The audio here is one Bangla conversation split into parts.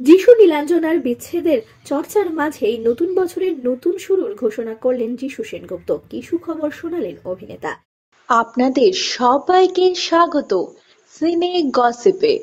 যিশু নীলাঞ্জনার বিচ্ছেদের চর্চার মাঝেই নতুন বছরের নতুন শুরুর ঘোষণা করলেন যিশু সেনগুপ্ত। কি সুখবর শোনালেন অভিনেতা। আপনাদের সবাইকে স্বাগত সিনে গসিপে।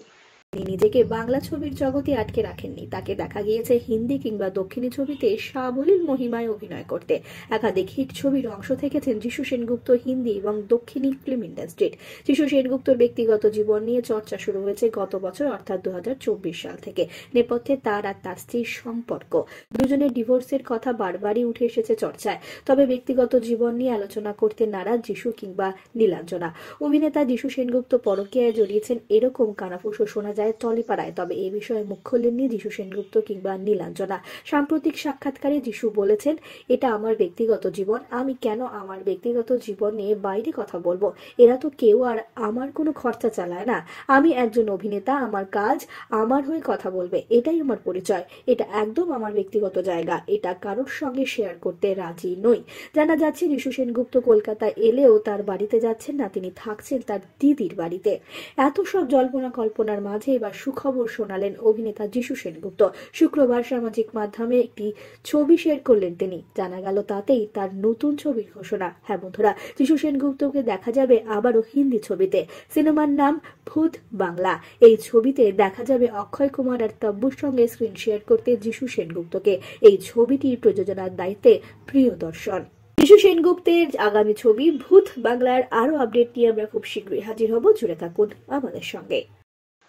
তিনি নিজেকে বাংলা ছবির জগতে আটকে রাখেননি। তাকে দেখা গিয়েছে হিন্দি কিংবা দক্ষিণী ছবিতে সাবলীল মহিমায় অভিনয় করতে। একাধিক হিট ছবির অংশ থেকেছেন যিশু সেনগুপ্ত হিন্দি এবং দক্ষিণী ফিল্ম ইন্ডাস্ট্রির। যিশু সেনগুপ্তর ব্যক্তিগত জীবন নিয়ে চর্চা শুরু হয়েছে গত বছর অর্থাৎ 2024 সাল থেকে। নেপথ্যে তার আর তার স্ত্রীর সম্পর্ক, দুজনের ডিভোর্সের কথা বারবারই উঠে এসেছে চর্চায়। তবে ব্যক্তিগত জীবন নিয়ে আলোচনা করতে নারাজ যিশু কিংবা নীলাঞ্জনা। অভিনেতা যিশু সেনগুপ্ত পরকীয়ায় জড়িয়েছেন এরকম কানাফুসো শোনা যায় টলিপাড়ায়। তবে এই বিষয়ে মুখ খোলেননি যিশু সেনগুপ্ত কিংবা নীলাঞ্জনা। সাম্প্রতিক সাক্ষাৎকারে যিশু বলেছেন, এটা আমার ব্যক্তিগত জীবন, আমি কেন আমার ব্যক্তিগত জীবন নিয়ে বাইরে কথা বলবো? এরা তো কেউ আর আমার কোনো খরচা চালায় না। আমি একজন অভিনেতা, আমার কাজ, আমার হয়ে কথা বলবে, এটাই আমার পরিচয়। এটা একদম আমার ব্যক্তিগত জায়গা, এটা কারোর সঙ্গে শেয়ার করতে রাজি নই। জানা যাচ্ছে যিশু সেনগুপ্ত কলকাতায় এলেও তার বাড়িতে যাচ্ছেন না, তিনি থাকছেন তার দিদির বাড়িতে। এত সব জল্পনা কল্পনার মাঝে এবার সুখবর শোনালেন অভিনেতা যিশু সেনগুপ্ত। শুক্রবার সামাজিক মাধ্যমে একটি ছবি শেয়ার করলেন তিনি। জানা গেল তাতেই তার নতুন ছবির ঘোষণা। হ্যাঁ বন্ধুরা, যিশু সেনগুপ্তকে দেখা যাবে আবারও হিন্দি ছবিতে। সিনেমার নাম ভূত বাংলা। এই ছবিতে দেখা যাবে অক্ষয় কুমার আর তব্বুর সঙ্গে স্ক্রিন শেয়ার করতে যিশু সেনগুপ্তকে। এই ছবিটির প্রযোজনার দায়িত্বে প্রিয়দর্শন। যিশু সেনগুপ্তের আগামী ছবি ভূত বাংলার আরো আপডেট নিয়ে আমরা খুব শীঘ্রই হাজির হব। জুড়ে থাকুন আমাদের সঙ্গে।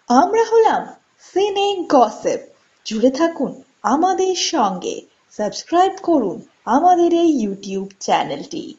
আমরা হলাম সিনে গসিপ। জুড়ে থাকুন আমাদের সঙ্গে, সাবস্ক্রাইব করুন আমাদের এই ইউটিউব চ্যানেলটি।